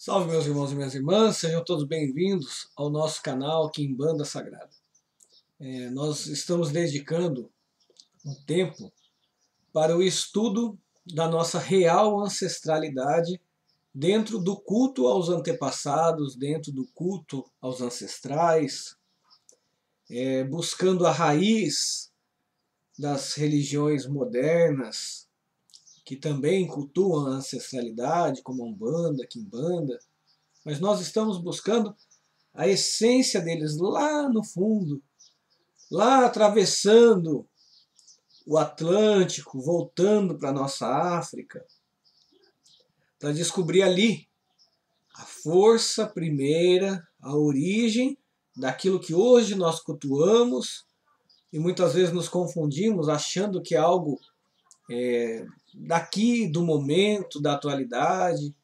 Salve meus irmãos e minhas irmãs, sejam todos bem-vindos ao nosso canal Quimbanda Sagrada. Nós estamos dedicando um tempo para o estudo da nossa real ancestralidade dentro do culto aos antepassados, dentro do culto aos ancestrais, buscando a raiz das religiões modernas, que também cultuam a ancestralidade, como a Umbanda, Quimbanda, mas nós estamos buscando a essência deles lá no fundo, lá atravessando o Atlântico, voltando para a nossa África, para descobrir ali a força primeira, a origem daquilo que hoje nós cultuamos e muitas vezes nos confundimos achando que é algo daqui, do momento, da atualidade,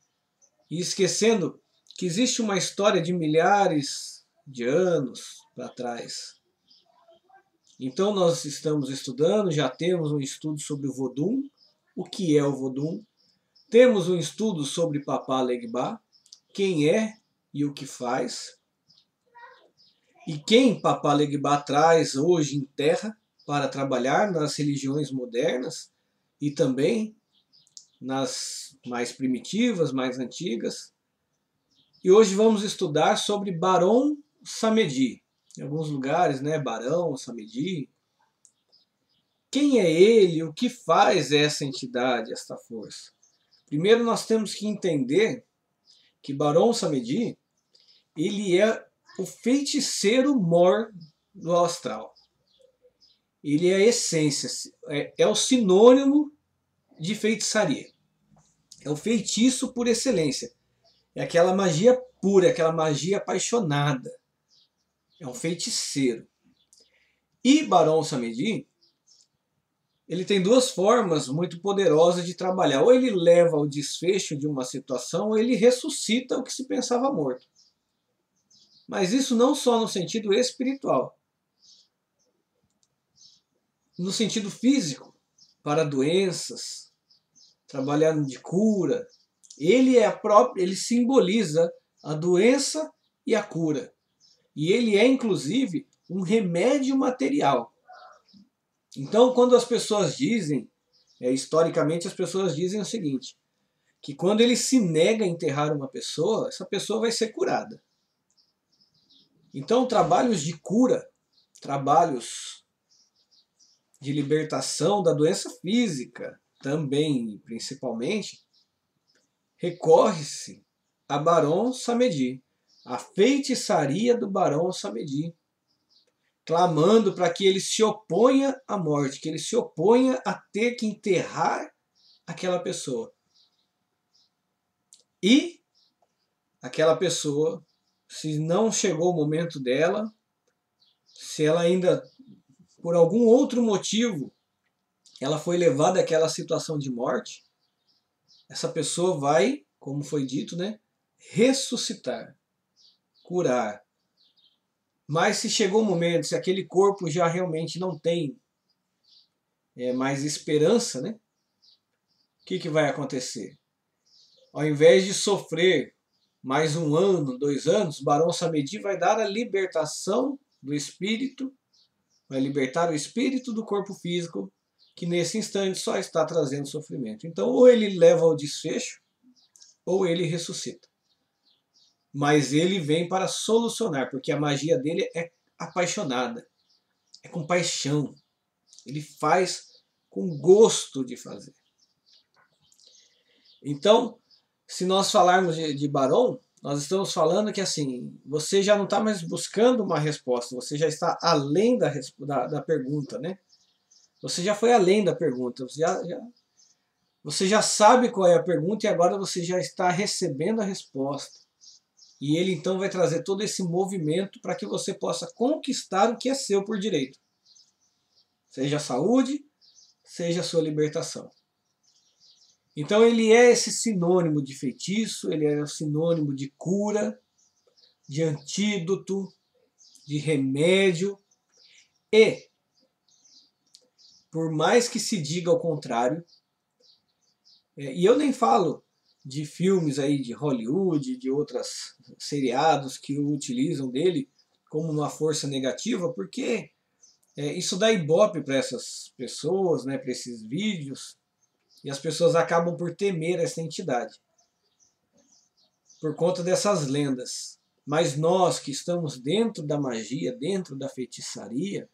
e esquecendo que existe uma história de milhares de anos para trás. Então nós estamos estudando, já temos um estudo sobre o Vodun, o que é o Vodun, temos um estudo sobre Papá Legba, quem é e o que faz, e quem Papá Legba traz hoje em terra para trabalhar nas religiões modernas e também nas mais primitivas, mais antigas. E hoje vamos estudar sobre Barão Samedi. Em alguns lugares, né, Barão Samedi. Quem é ele? O que faz essa entidade, esta força? Primeiro nós temos que entender que Barão Samedi, ele é o feiticeiro mor do astral. Ele é a essência, é o sinônimo de feitiçaria. É o feitiço por excelência. É aquela magia pura, aquela magia apaixonada. É um feiticeiro. E Barão Samedi, ele tem duas formas muito poderosas de trabalhar. Ou ele leva ao desfecho de uma situação, ou ele ressuscita o que se pensava morto. Mas isso não só no sentido espiritual. No sentido físico, para doenças, trabalhando de cura. Ele simboliza a doença e a cura. E ele é, inclusive, um remédio material. Então, quando as pessoas dizem, historicamente as pessoas dizem o seguinte, que quando ele se nega a enterrar uma pessoa, essa pessoa vai ser curada. Então, trabalhos de cura, trabalhos de libertação da doença física, também, principalmente, recorre-se a Barão Samedi, a feitiçaria do Barão Samedi, clamando para que ele se oponha à morte, que ele se oponha a ter que enterrar aquela pessoa. E aquela pessoa, se não chegou o momento dela, se ela ainda, por algum outro motivo, ela foi levada àquela situação de morte, essa pessoa vai, como foi dito, né, ressuscitar, curar. Mas se chegou o momento, se aquele corpo já realmente não tem mais esperança, né, o que vai acontecer? Ao invés de sofrer mais 1 ano, 2 anos, Barão Samedi vai dar a libertação do espírito, vai libertar o espírito do corpo físico, que nesse instante só está trazendo sofrimento. Então, ou ele leva ao desfecho, ou ele ressuscita. Mas ele vem para solucionar, porque a magia dele é apaixonada, é com paixão. Ele faz com gosto de fazer. Então, se nós falarmos de Barão, nós estamos falando que assim, você já não está mais buscando uma resposta, você já está além da pergunta, né? Você já foi além da pergunta, você já sabe qual é a pergunta e agora você já está recebendo a resposta. E ele então vai trazer todo esse movimento para que você possa conquistar o que é seu por direito. Seja a saúde, seja a sua libertação. Então ele é esse sinônimo de feitiço, ele é o sinônimo de cura, de antídoto, de remédio. E, por mais que se diga ao contrário, e eu nem falo de filmes aí de Hollywood, de outros seriados que o utilizam dele como uma força negativa, porque isso dá ibope para essas pessoas, né, para esses vídeos, e as pessoas acabam por temer essa entidade, por conta dessas lendas. Mas nós que estamos dentro da magia, dentro da feitiçaria,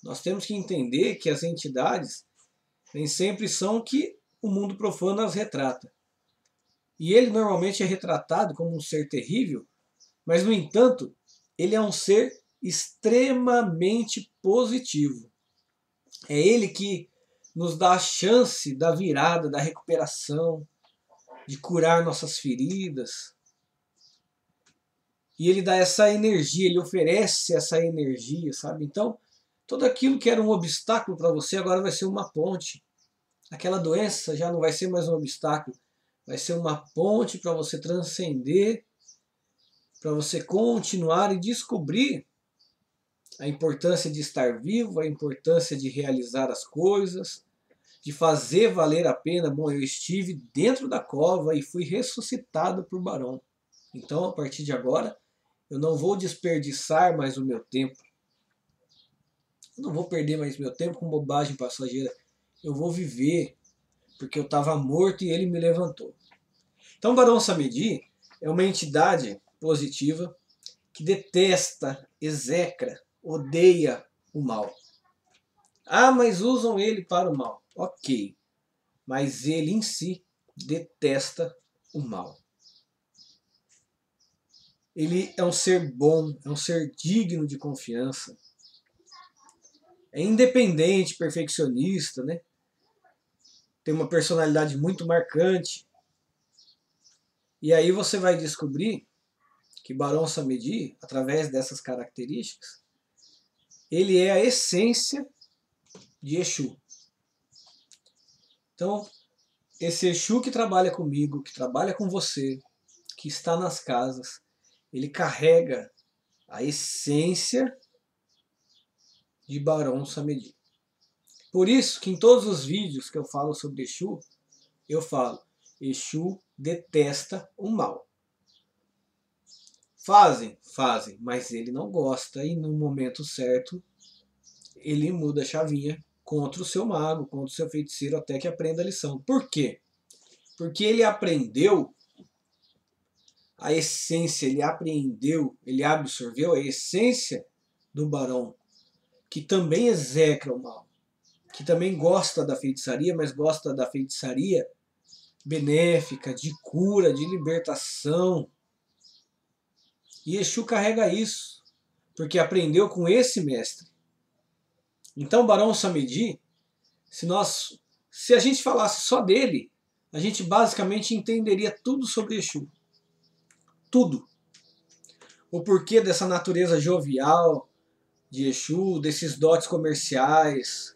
nós temos que entender que as entidades nem sempre são o que o mundo profano as retrata. E ele normalmente é retratado como um ser terrível, mas, no entanto, ele é um ser extremamente positivo. É ele que nos dá a chance da virada, da recuperação, de curar nossas feridas. E ele dá essa energia, ele oferece essa energia, sabe? Então, tudo aquilo que era um obstáculo para você agora vai ser uma ponte. Aquela doença já não vai ser mais um obstáculo, vai ser uma ponte para você transcender, para você continuar e descobrir a importância de estar vivo, a importância de realizar as coisas, de fazer valer a pena. Bom, eu estive dentro da cova e fui ressuscitado por Barão. Então, a partir de agora, eu não vou desperdiçar mais o meu tempo. Eu não vou perder mais meu tempo com bobagem passageira. Eu vou viver, porque eu estava morto e ele me levantou. Então, Barão Samedi é uma entidade positiva que detesta, execra, odeia o mal. Ah, mas usam ele para o mal. Ok, mas ele em si detesta o mal. Ele é um ser bom, é um ser digno de confiança. É independente, perfeccionista, né? Tem uma personalidade muito marcante. E aí você vai descobrir que Barão Samedi, através dessas características, ele é a essência de Exu. Então, esse Exu que trabalha comigo, que trabalha com você, que está nas casas, ele carrega a essência de Barão Samedi. Por isso que em todos os vídeos que eu falo sobre Exu, eu falo, Exu detesta o mal. Fazem, mas ele não gosta e no momento certo ele muda a chavinha contra o seu mago, contra o seu feiticeiro até que aprenda a lição. Por quê? Porque ele aprendeu a essência, ele apreendeu, ele absorveu a essência do Barão, que também execra o mal, que também gosta da feitiçaria, mas gosta da feitiçaria benéfica, de cura, de libertação. E Exu carrega isso, porque aprendeu com esse mestre. Então, Barão Samedi, se a gente falasse só dele, a gente basicamente entenderia tudo sobre Exu. Tudo. O porquê dessa natureza jovial de Exu, desses dotes comerciais,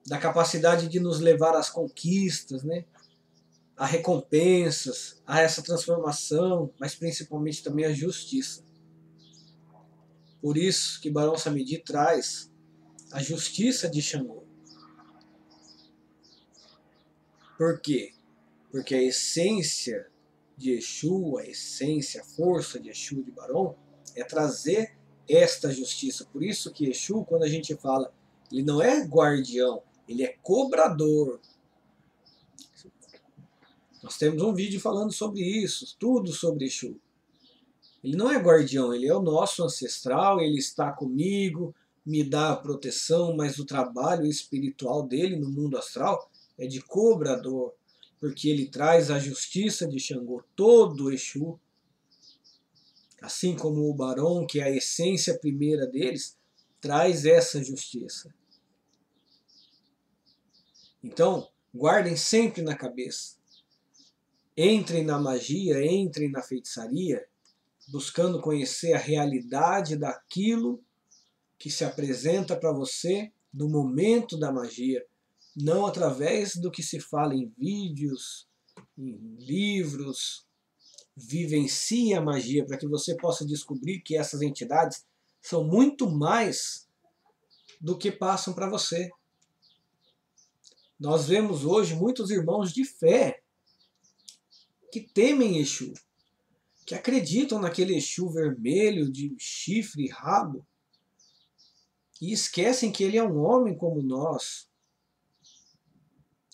da capacidade de nos levar às conquistas, né? A recompensas, a essa transformação, mas principalmente também a justiça. Por isso que Barão Samedi traz a justiça de Xangô. Por quê? Porque a essência de Exu, a essência, a força de Exu, de Barão, é trazer esta justiça. Por isso que Exu, quando a gente fala, ele não é guardião, ele é cobrador. Nós temos um vídeo falando sobre isso, tudo sobre Exu. Ele não é guardião, ele é o nosso ancestral, ele está comigo, me dá a proteção, mas o trabalho espiritual dele no mundo astral é de cobrador, porque ele traz a justiça de Xangô, todo Exu, assim como o Barão, que é a essência primeira deles, traz essa justiça. Então, guardem sempre na cabeça. Entrem na magia, entrem na feitiçaria, buscando conhecer a realidade daquilo que se apresenta para você no momento da magia, não através do que se fala em vídeos, em livros. Vivencie a magia para que você possa descobrir que essas entidades são muito mais do que passam para você. Nós vemos hoje muitos irmãos de fé que temem Exu, que acreditam naquele Exu vermelho de chifre e rabo, e esquecem que ele é um homem como nós,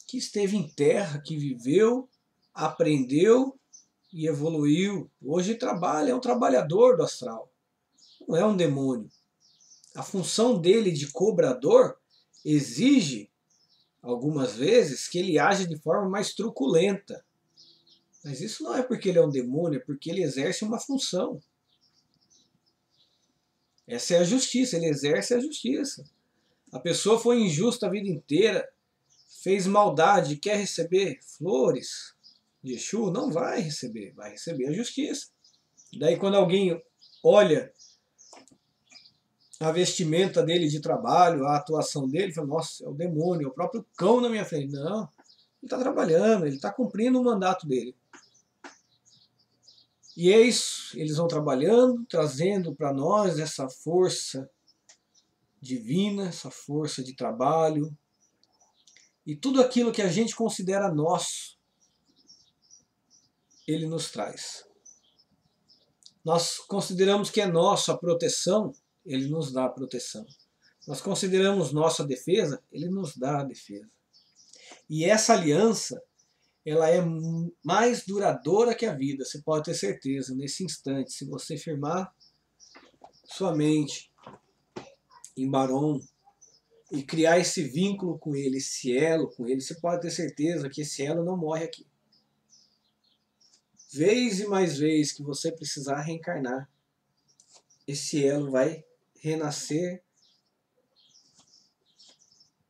que esteve em terra, que viveu, aprendeu e evoluiu. Hoje trabalha, é um trabalhador do astral, não é um demônio. A função dele de cobrador exige, algumas vezes, que ele age de forma mais truculenta. Mas isso não é porque ele é um demônio, é porque ele exerce uma função. Essa é a justiça, ele exerce a justiça. A pessoa foi injusta a vida inteira, fez maldade, quer receber flores de Exu, não vai receber a justiça. Daí quando alguém olha a vestimenta dele de trabalho, a atuação dele, fala, nossa, é o demônio, é o próprio cão na minha frente. Não, ele está trabalhando, ele está cumprindo o mandato dele. E é isso, eles vão trabalhando, trazendo para nós essa força divina, essa força de trabalho, e tudo aquilo que a gente considera nosso, ele nos traz. Nós consideramos que é nosso a proteção, ele nos dá a proteção. Nós consideramos nossa defesa, ele nos dá a defesa. E essa aliança, ela é mais duradoura que a vida, você pode ter certeza, nesse instante, se você firmar sua mente em Baron e criar esse vínculo com ele, esse elo com ele, você pode ter certeza que esse elo não morre aqui. Vez e mais vez que você precisar reencarnar, esse elo vai renascer,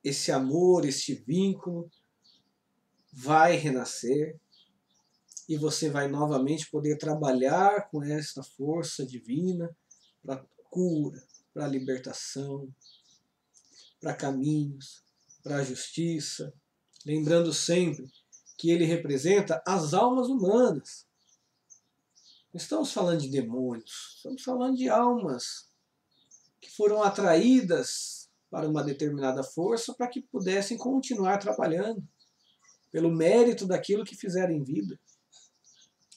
esse amor, este vínculo vai renascer, e você vai novamente poder trabalhar com esta força divina para cura, para libertação, para caminhos, para a justiça, lembrando sempre que ele representa as almas humanas. Não estamos falando de demônios, estamos falando de almas que foram atraídas para uma determinada força para que pudessem continuar trabalhando pelo mérito daquilo que fizeram em vida.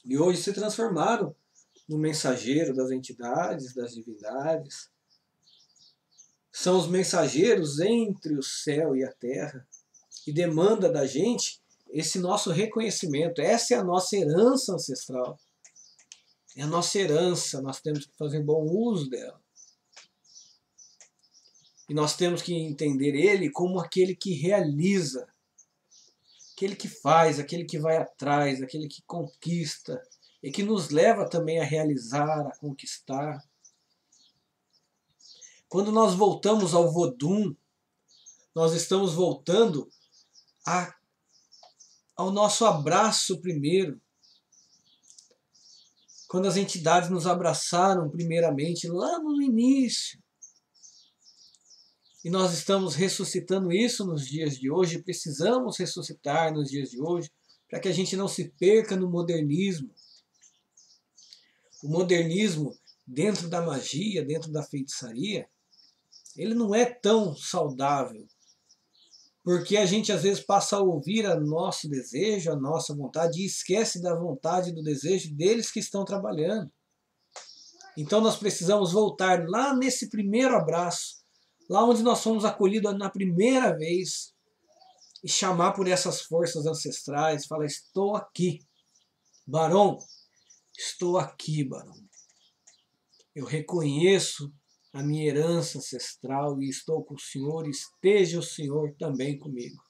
E hoje se transformaram no mensageiro das entidades, das divindades. São os mensageiros entre o céu e a terra e demanda da gente esse nosso reconhecimento. Essa é a nossa herança ancestral. É a nossa herança, nós temos que fazer bom uso dela. E nós temos que entender ele como aquele que realiza, aquele que faz, aquele que vai atrás, aquele que conquista e que nos leva também a realizar, a conquistar. Quando nós voltamos ao Vodun, nós estamos voltando ao nosso abraço primeiro. Quando as entidades nos abraçaram primeiramente, lá no início. E nós estamos ressuscitando isso nos dias de hoje, precisamos ressuscitar nos dias de hoje, para que a gente não se perca no modernismo. O modernismo, dentro da magia, dentro da feitiçaria, ele não é tão saudável, porque a gente às vezes passa a ouvir o nosso desejo, a nossa vontade, e esquece da vontade e do desejo deles que estão trabalhando. Então nós precisamos voltar lá nesse primeiro abraço, lá onde nós fomos acolhidos na primeira vez, e chamar por essas forças ancestrais, falar, estou aqui, Baron, estou aqui, Baron. Eu reconheço a minha herança ancestral e estou com o Senhor, e esteja o Senhor também comigo.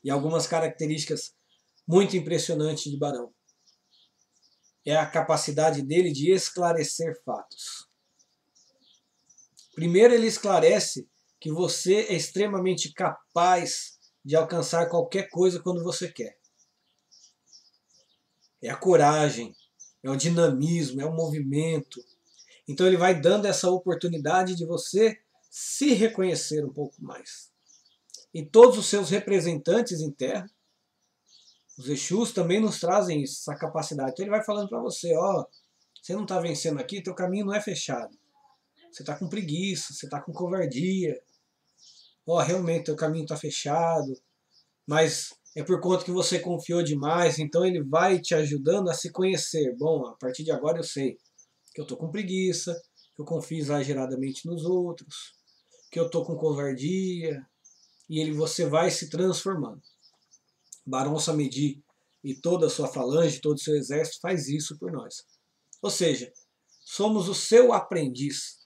E algumas características muito impressionantes de Baron. É a capacidade dele de esclarecer fatos. Primeiro, ele esclarece que você é extremamente capaz de alcançar qualquer coisa quando você quer. É a coragem, é o dinamismo, é o movimento. Então ele vai dando essa oportunidade de você se reconhecer um pouco mais. E todos os seus representantes em terra, os Exus, também nos trazem essa capacidade. Então ele vai falando para você, ó, você não está vencendo aqui, teu caminho não é fechado. Você está com preguiça, você está com covardia. Ó, realmente teu caminho está fechado, mas é por conta que você confiou demais, então ele vai te ajudando a se conhecer. Bom, a partir de agora eu sei que eu estou com preguiça, que eu confio exageradamente nos outros, que eu estou com covardia, e você vai se transformando. Barão Samedi e toda a sua falange, todo o seu exército faz isso por nós. Ou seja, somos o seu aprendiz.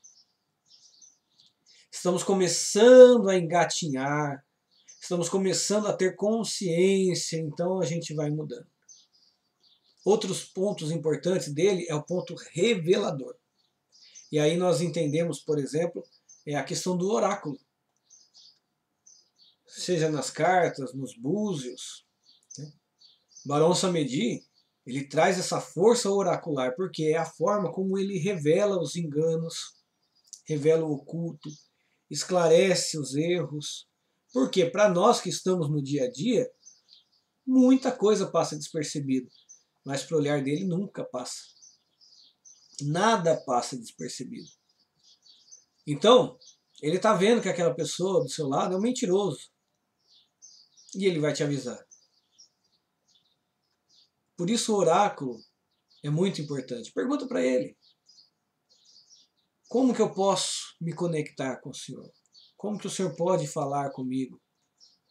Estamos começando a engatinhar, estamos começando a ter consciência, então a gente vai mudando. Outros pontos importantes dele é o ponto revelador. E aí nós entendemos, por exemplo, a questão do oráculo. Seja nas cartas, nos búzios. Né? Barão Samedi, ele traz essa força oracular, porque é a forma como ele revela os enganos, revela o oculto, esclarece os erros. Porque para nós que estamos no dia a dia, muita coisa passa despercebida, mas para o olhar dele nunca passa. Nada passa despercebido. Então, ele está vendo que aquela pessoa do seu lado é um mentiroso. E ele vai te avisar. Por isso o oráculo é muito importante. Pergunta para ele. Como que eu posso me conectar com o Senhor? Como que o Senhor pode falar comigo?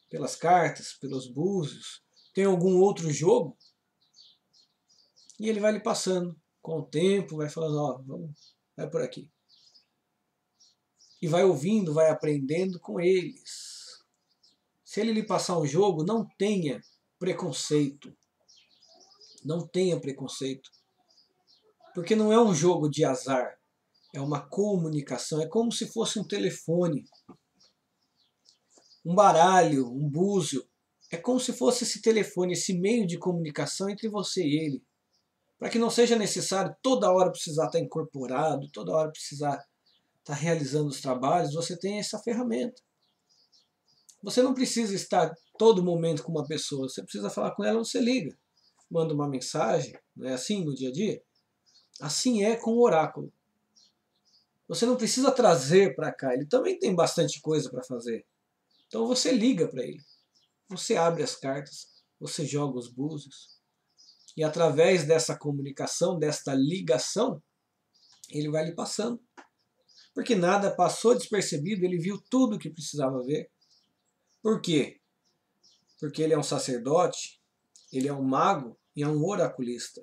Pelas cartas, pelos búzios? Tem algum outro jogo? E ele vai lhe passando. Com o tempo, vai falando, ó, vai por aqui. E vai ouvindo, vai aprendendo com eles. Se ele lhe passar um jogo, não tenha preconceito. Não tenha preconceito. Porque não é um jogo de azar. É uma comunicação. É como se fosse um telefone. Um baralho, um búzio. É como se fosse esse telefone, esse meio de comunicação entre você e ele. Para que não seja necessário toda hora precisar estar incorporado, toda hora precisar estar realizando os trabalhos, você tem essa ferramenta. Você não precisa estar todo momento com uma pessoa, você precisa falar com ela, você liga, manda uma mensagem, não é assim no dia a dia? Assim é com o oráculo. Você não precisa trazer para cá, ele também tem bastante coisa para fazer. Então você liga para ele, você abre as cartas, você joga os búzios, e através dessa comunicação, desta ligação, ele vai lhe passando. Porque nada passou despercebido, ele viu tudo o que precisava ver. Por quê? Porque ele é um sacerdote, ele é um mago e é um oraculista.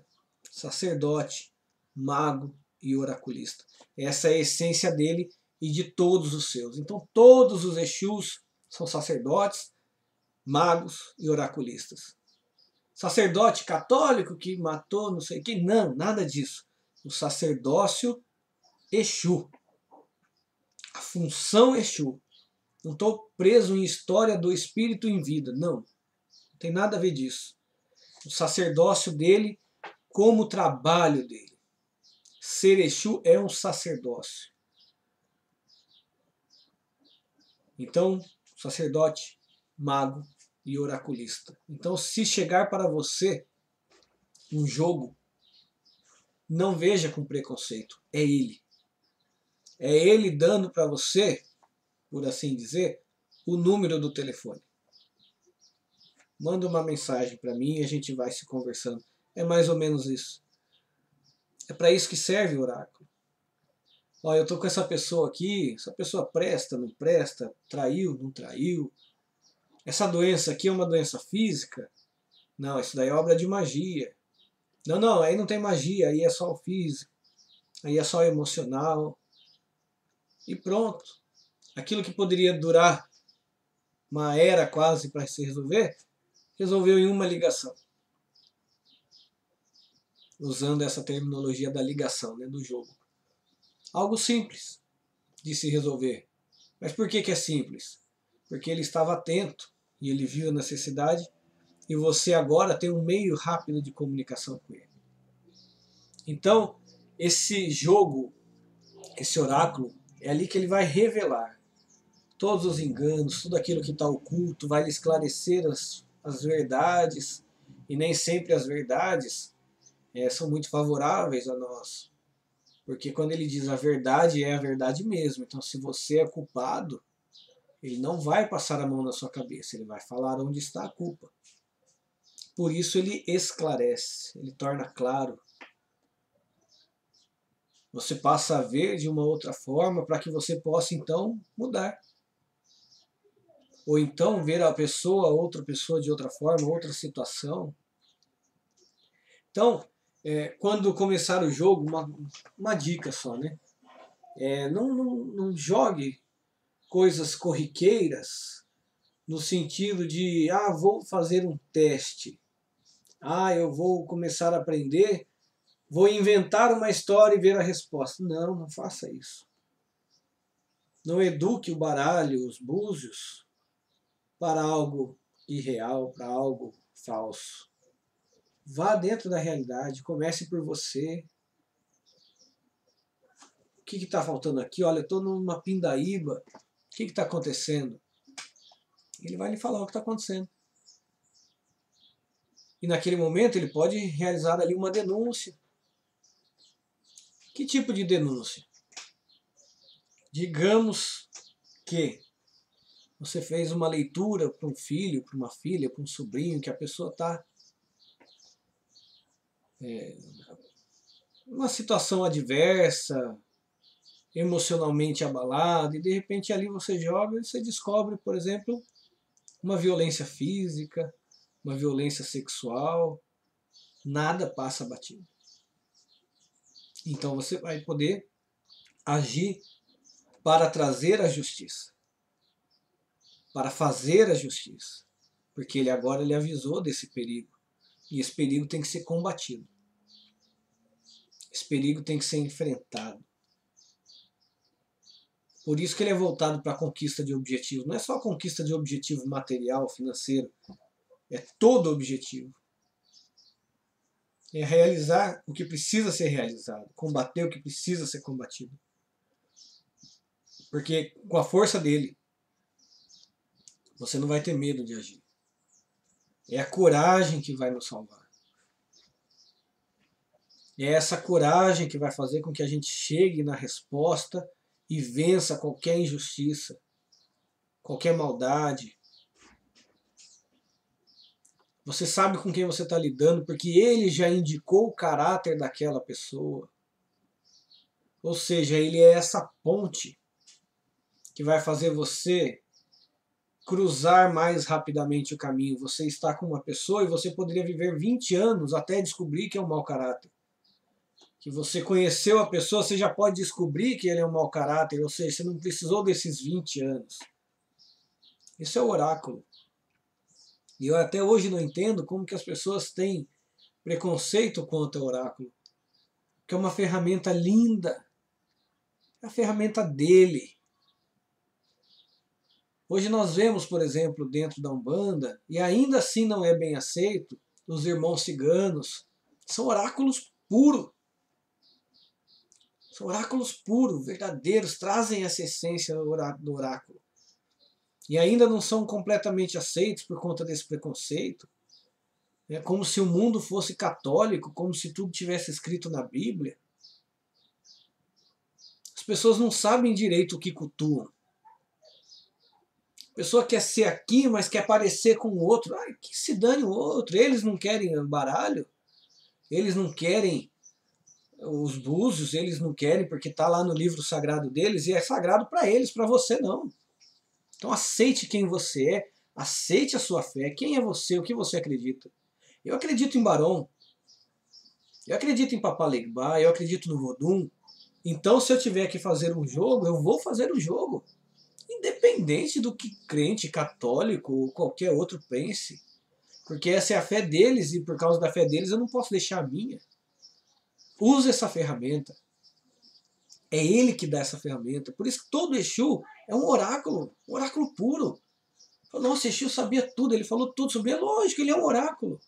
Sacerdote, mago e oraculista. Essa é a essência dele e de todos os seus. Então todos os Exus são sacerdotes, magos e oraculistas. Sacerdote católico que matou não sei quem, não, nada disso. O sacerdócio Exu. A função Exu. Não estou preso em história do espírito em vida. Não tem nada a ver disso. O sacerdócio dele como trabalho dele. Ser Exu é um sacerdócio. Então, sacerdote, mago e oraculista. Então, se chegar para você um jogo, não veja com preconceito. É ele. É ele dando para você, por assim dizer, o número do telefone. Manda uma mensagem para mim e a gente vai se conversando. É mais ou menos isso. É para isso que serve o oráculo. Ó, eu tô com essa pessoa aqui, essa pessoa presta, não presta, traiu, não traiu. Essa doença aqui é uma doença física? Não, isso daí é obra de magia. Não, não, aí não tem magia, aí é só o físico, aí é só o emocional. E pronto. Aquilo que poderia durar uma era quase para se resolver, resolveu em uma ligação. Usando essa terminologia da ligação, né, do jogo. Algo simples de se resolver. Mas por que é simples? Porque ele estava atento e ele viu a necessidade e você agora tem um meio rápido de comunicação com ele. Então, esse jogo, esse oráculo, é ali que ele vai revelar todos os enganos, tudo aquilo que está oculto, vai lhe esclarecer as verdades, e nem sempre as verdades são muito favoráveis a nós. Porque quando ele diz a verdade, é a verdade mesmo. Então, se você é culpado, ele não vai passar a mão na sua cabeça, ele vai falar onde está a culpa. Por isso ele esclarece, ele torna claro. Você passa a ver de uma outra forma para que você possa então mudar. Ou então ver a pessoa, outra pessoa de outra forma, outra situação. Então, quando começar o jogo, uma dica só, né? Não jogue coisas corriqueiras no sentido de, vou fazer um teste. Eu vou começar a aprender, vou inventar uma história e ver a resposta. Não faça isso. Não eduque o baralho, os búzios, para algo irreal, para algo falso. Vá dentro da realidade, comece por você. O que está faltando aqui? Olha, eu estou numa pindaíba. O que está acontecendo? Ele vai lhe falar o que está acontecendo. E naquele momento ele pode realizar ali uma denúncia. Que tipo de denúncia? Digamos que você fez uma leitura para um filho, para uma filha, para um sobrinho, que a pessoa está numa situação adversa, emocionalmente abalada, e de repente ali você joga e você descobre, por exemplo, uma violência física, uma violência sexual. Nada passa batido. Então você vai poder agir para trazer a justiça, para fazer a justiça, porque ele agora lhe avisou desse perigo, e esse perigo tem que ser combatido. Esse perigo tem que ser enfrentado. Por isso que ele é voltado para a conquista de objetivos. Não é só a conquista de objetivo material, financeiro, é todo objetivo. É realizar o que precisa ser realizado, combater o que precisa ser combatido. Porque com a força dele, você não vai ter medo de agir. É a coragem que vai nos salvar. É essa coragem que vai fazer com que a gente chegue na resposta e vença qualquer injustiça, qualquer maldade. Você sabe com quem você está lidando porque ele já indicou o caráter daquela pessoa. Ou seja, ele é essa ponte que vai fazer você cruzar mais rapidamente o caminho. Você está com uma pessoa e você poderia viver 20 anos até descobrir que é um mau caráter. Que você conheceu a pessoa, você já pode descobrir que ele é um mau caráter, ou seja, você não precisou desses 20 anos. Isso é o oráculo. E eu até hoje não entendo como que as pessoas têm preconceito quanto ao oráculo. Que é uma ferramenta linda. É a ferramenta dele. Hoje nós vemos, por exemplo, dentro da Umbanda, e ainda assim não é bem aceito, os irmãos ciganos. São oráculos puros. São oráculos puros, verdadeiros, trazem essa essência do oráculo. E ainda não são completamente aceitos por conta desse preconceito. É como se o mundo fosse católico, como se tudo tivesse escrito na Bíblia. As pessoas não sabem direito o que cultuam. A pessoa quer ser aqui, mas quer parecer com o outro. Que se dane o outro. Eles não querem baralho. Eles não querem os búzios, eles não querem porque está lá no livro sagrado deles e é sagrado para eles, para você não. Então aceite quem você é, aceite a sua fé, quem é você, o que você acredita. Eu acredito em Barom, eu acredito em Papalegbá, eu acredito no Vodum. Então se eu tiver que fazer um jogo, eu vou fazer um jogo. Independente do que crente, católico ou qualquer outro pense. Porque essa é a fé deles e por causa da fé deles eu não posso deixar a minha. Use essa ferramenta. É ele que dá essa ferramenta. Por isso que todo Exu é um oráculo puro. Nossa, Exu sabia tudo, ele falou tudo sobre ele. Lógico, ele é um oráculo.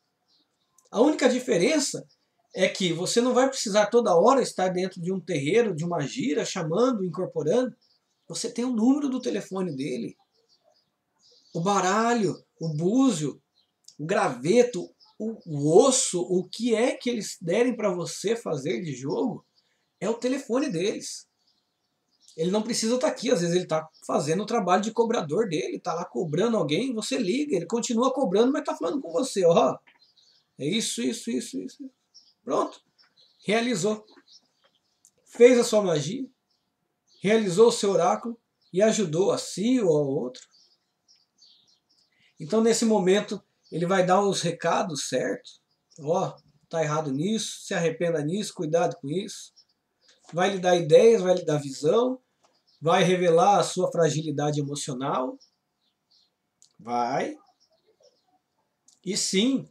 A única diferença é que você não vai precisar toda hora estar dentro de um terreiro, de uma gira, chamando, incorporando. Você tem o número do telefone dele. O baralho, o búzio, o graveto, o osso, o que é que eles derem para você fazer de jogo, é o telefone deles. Ele não precisa estar aqui, às vezes ele está fazendo o trabalho de cobrador dele, está lá cobrando alguém, você liga, ele continua cobrando, mas está falando com você, ó. É isso, isso, isso, isso. Pronto. Realizou. Fez a sua magia, realizou o seu oráculo e ajudou a si ou ao outro. Então, nesse momento, ele vai dar os recados certos. Ó, tá errado nisso, se arrependa nisso, cuidado com isso. Vai lhe dar ideias, vai lhe dar visão, vai revelar a sua fragilidade emocional. Vai. E sim,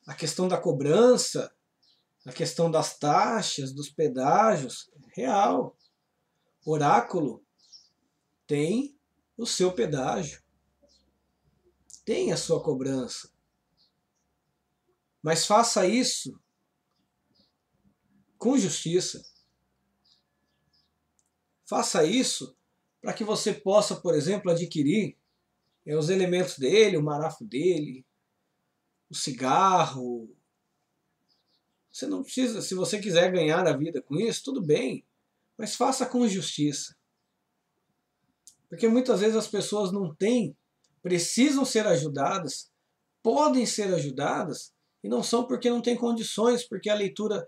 a questão da cobrança, a questão das taxas, dos pedágios, real. Oráculo tem o seu pedágio, tem a sua cobrança. Mas faça isso com justiça. Faça isso para que você possa, por exemplo, adquirir os elementos dele, o marafo dele, o cigarro. Você não precisa, se você quiser ganhar a vida com isso, tudo bem, mas faça com justiça. Porque muitas vezes as pessoas não têm, precisam ser ajudadas, podem ser ajudadas, e não são porque não têm condições, porque a leitura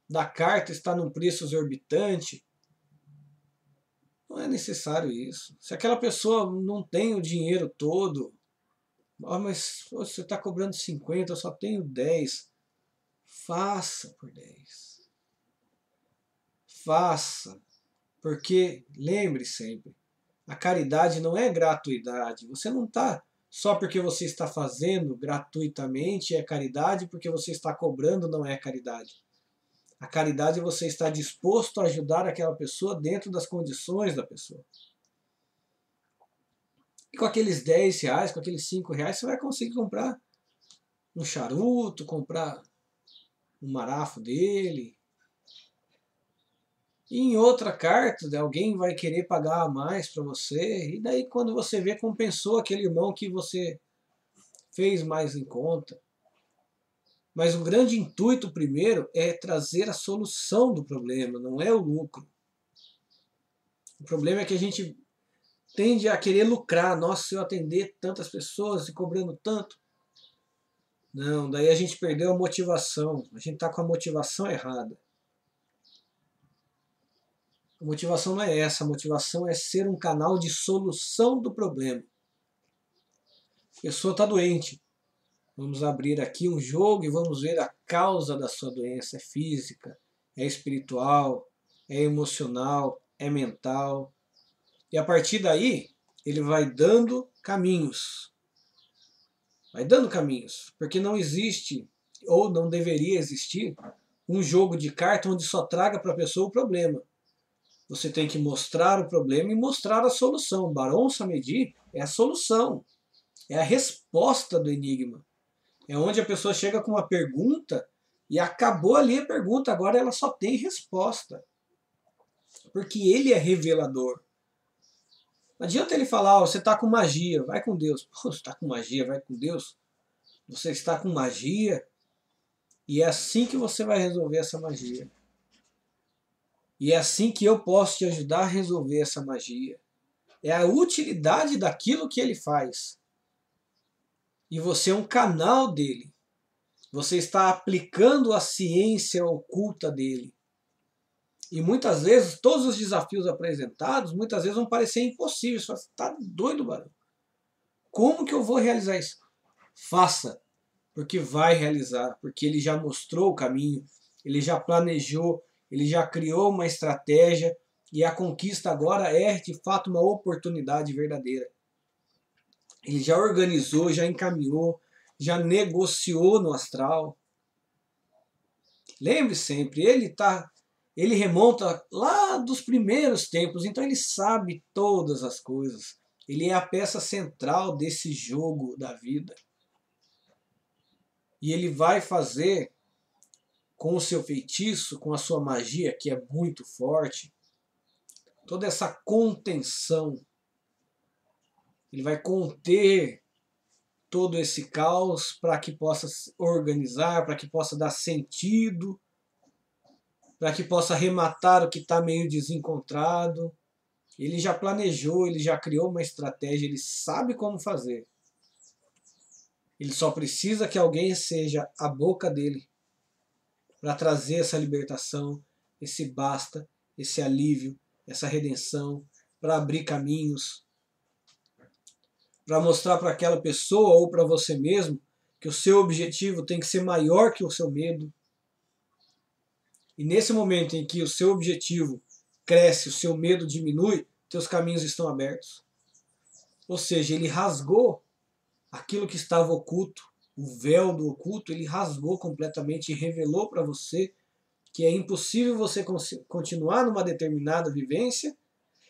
da carta está num preço exorbitante. Não é necessário isso. Se aquela pessoa não tem o dinheiro todo, mas você está cobrando 50, eu só tenho 10. Faça por 10. Faça. Porque, lembre sempre, a caridade não é gratuidade. Você não está só porque você está fazendo gratuitamente é caridade, porque você está cobrando não é caridade. A caridade é você estar disposto a ajudar aquela pessoa dentro das condições da pessoa. E com aqueles 10 reais, com aqueles 5 reais, você vai conseguir comprar um charuto, comprar um marafo dele. E em outra carta, alguém vai querer pagar a mais para você. E daí quando você vê, compensou aquele irmão que você fez mais em conta. Mas o grande intuito primeiro é trazer a solução do problema, não é o lucro. O problema é que a gente tende a querer lucrar. Nossa, se eu atender tantas pessoas e cobrando tanto. Não, daí a gente perdeu a motivação. A gente está com a motivação errada. A motivação não é essa. A motivação é ser um canal de solução do problema. A pessoa está doente. Vamos abrir aqui um jogo e vamos ver a causa da sua doença. É física, é espiritual, é emocional, é mental. E a partir daí, ele vai dando caminhos. Vai dando caminhos. Porque não existe, ou não deveria existir, um jogo de carta onde só traga para a pessoa o problema. Você tem que mostrar o problema e mostrar a solução. Barão Samedi é a solução. É a resposta do enigma. É onde a pessoa chega com uma pergunta e acabou ali a pergunta, agora ela só tem resposta. Porque ele é revelador. Não adianta ele falar, você está com magia, vai com Deus. Pô, você está com magia, vai com Deus. Você está com magia e é assim que você vai resolver essa magia. E é assim que eu posso te ajudar a resolver essa magia. É a utilidade daquilo que ele faz. E você é um canal dele. Você está aplicando a ciência oculta dele. E muitas vezes, todos os desafios apresentados, muitas vezes vão parecer impossíveis. Você está doido, Barão. Como que eu vou realizar isso? Faça, porque vai realizar, porque ele já mostrou o caminho, ele já planejou, ele já criou uma estratégia e a conquista agora é, de fato, uma oportunidade verdadeira. Ele já organizou, já encaminhou, já negociou no astral. Lembre sempre, ele remonta lá dos primeiros tempos, então ele sabe todas as coisas. Ele é a peça central desse jogo da vida. E ele vai fazer com o seu feitiço, com a sua magia, que é muito forte, toda essa contenção. Ele vai conter todo esse caos para que possa organizar, para que possa dar sentido, para que possa rematar o que está meio desencontrado. Ele já planejou, ele já criou uma estratégia, ele sabe como fazer. Ele só precisa que alguém seja a boca dele para trazer essa libertação, esse basta, esse alívio, essa redenção, para abrir caminhos, para mostrar para aquela pessoa ou para você mesmo que o seu objetivo tem que ser maior que o seu medo. E nesse momento em que o seu objetivo cresce, o seu medo diminui, teus caminhos estão abertos. Ou seja, ele rasgou aquilo que estava oculto, o véu do oculto, ele rasgou completamente e revelou para você que é impossível você continuar numa determinada vivência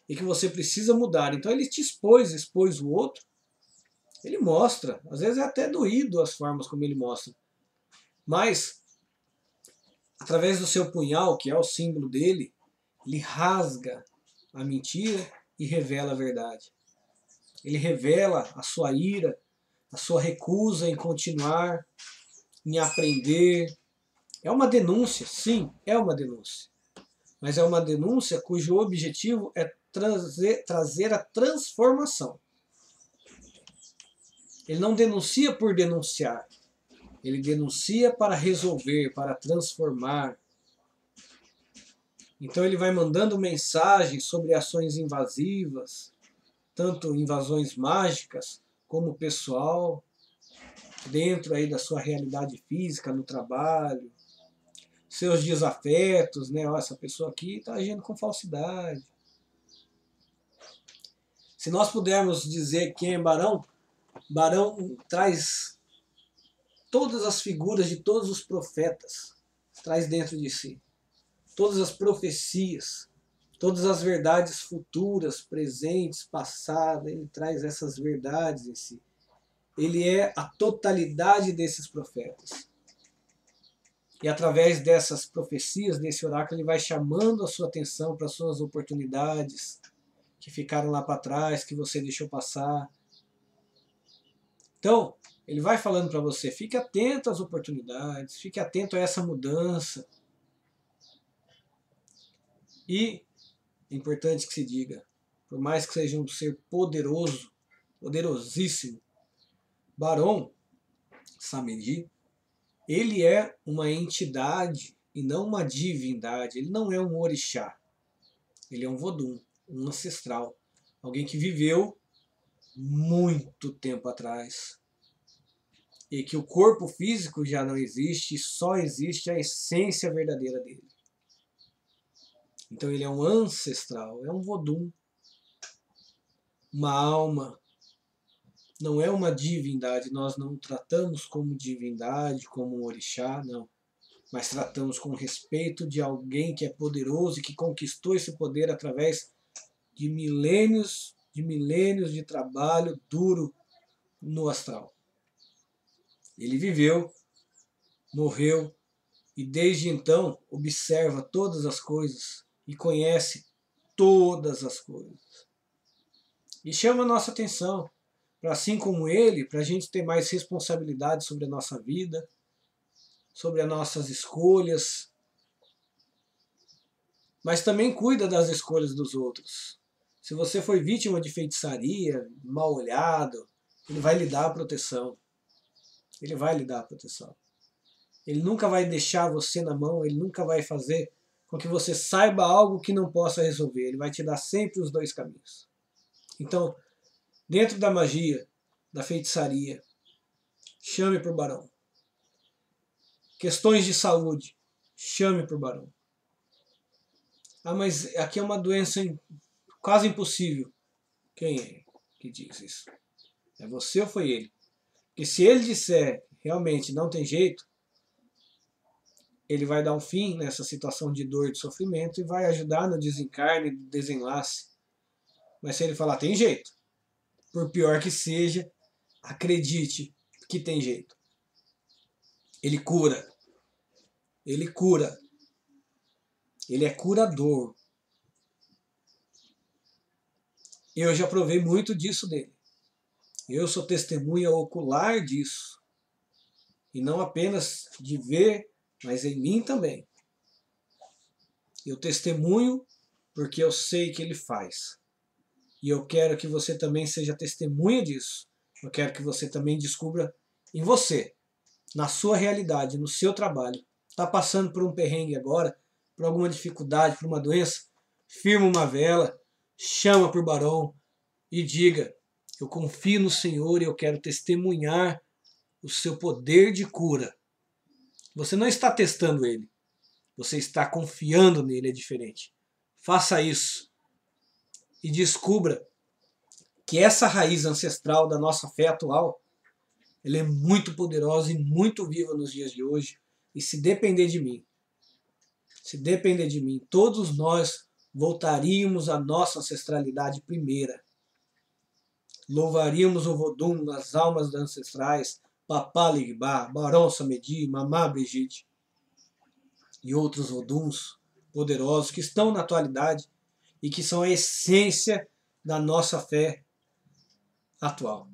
e que você precisa mudar. Então ele te expôs o outro. Ele mostra, às vezes é até doído as formas como ele mostra, mas através do seu punhal, que é o símbolo dele, ele rasga a mentira e revela a verdade. Ele revela a sua ira, a sua recusa em continuar, em aprender. É uma denúncia, sim, é uma denúncia. Mas é uma denúncia cujo objetivo é trazer a transformação. Ele não denuncia por denunciar. Ele denuncia para resolver, para transformar. Então ele vai mandando mensagens sobre ações invasivas, tanto invasões mágicas como pessoal, dentro aí da sua realidade física, no trabalho, seus desafetos, né? Ó, essa pessoa aqui está agindo com falsidade. Se nós pudermos dizer quem é Barão, Barão traz todas as figuras de todos os profetas, traz dentro de si. Todas as profecias, todas as verdades futuras, presentes, passadas, ele traz essas verdades em si. Ele é a totalidade desses profetas. E através dessas profecias, desse oráculo, ele vai chamando a sua atenção para as suas oportunidades que ficaram lá para trás, que você deixou passar. Então, ele vai falando para você, fique atento às oportunidades, fique atento a essa mudança. E é importante que se diga, por mais que seja um ser poderoso, poderosíssimo, Barão Samedi, ele é uma entidade e não uma divindade. Ele não é um orixá. Ele é um vodum, um ancestral. Alguém que viveu muito tempo atrás. E que o corpo físico já não existe, só existe a essência verdadeira dele. Então ele é um ancestral, é um vodum. Uma alma. Não é uma divindade, nós não tratamos como divindade, como um orixá, não. Mas tratamos com respeito de alguém que é poderoso e que conquistou esse poder através de milênios de trabalho duro no astral. Ele viveu, morreu e desde então observa todas as coisas e conhece todas as coisas. E chama a nossa atenção, para assim como ele, para a gente ter mais responsabilidade sobre a nossa vida, sobre as nossas escolhas, mas também cuida das escolhas dos outros. Se você foi vítima de feitiçaria, mal olhado, ele vai lhe dar a proteção. Ele vai lhe dar a proteção. Ele nunca vai deixar você na mão, ele nunca vai fazer com que você saiba algo que não possa resolver. Ele vai te dar sempre os dois caminhos. Então, dentro da magia, da feitiçaria, chame por Barão. Questões de saúde, chame por Barão. Ah, mas aqui é uma doença quase impossível. Quem é que diz isso? É você ou foi ele? Porque se ele disser realmente não tem jeito, ele vai dar um fim nessa situação de dor e de sofrimento e vai ajudar no desencarne, no desenlace. Mas se ele falar tem jeito, por pior que seja, acredite que tem jeito. Ele cura. Ele cura. Ele é curador. Eu já provei muito disso dele. Eu sou testemunha ocular disso. E não apenas de ver, mas em mim também. Eu testemunho porque eu sei que ele faz. E eu quero que você também seja testemunha disso. Eu quero que você também descubra em você, na sua realidade, no seu trabalho, está passando por um perrengue agora, por alguma dificuldade, por uma doença, firma uma vela, chama por Barão e diga: eu confio no Senhor e eu quero testemunhar o seu poder de cura. Você não está testando ele, você está confiando nele, é diferente. Faça isso e descubra que essa raiz ancestral da nossa fé atual, ela é muito poderosa e muito viva nos dias de hoje. E se depender de mim, todos nós voltaríamos à nossa ancestralidade primeira. Louvaríamos o Vodum nas almas das ancestrais, Papá Ligbá, Barão Samedi, Mamá Brigitte e outros Voduns poderosos que estão na atualidade e que são a essência da nossa fé atual.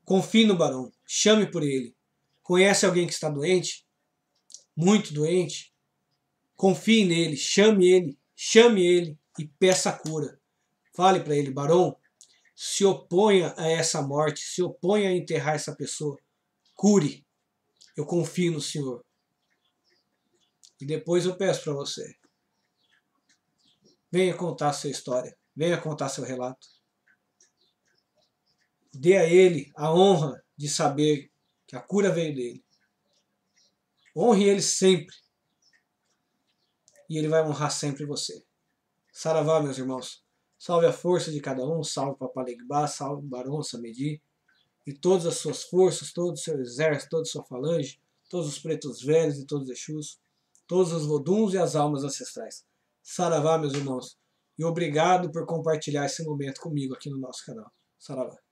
Confie no Barão, chame por ele. Conhece alguém que está doente? Muito doente? Confie nele, chame ele e peça a cura. Fale para ele: Barão, se oponha a essa morte, se oponha a enterrar essa pessoa. Cure. Eu confio no Senhor. E depois eu peço para você: venha contar a sua história, venha contar seu relato. Dê a ele a honra de saber que a cura veio dele. Honre ele sempre. E ele vai honrar sempre você. Saravá, meus irmãos. Salve a força de cada um, salve Papá Ligbá, salve Barão Samedi e todas as suas forças, todo o seu exército, toda a sua falange, todos os pretos velhos e todos os Exus, todos os Voduns e as almas ancestrais. Saravá, meus irmãos. E obrigado por compartilhar esse momento comigo aqui no nosso canal. Saravá.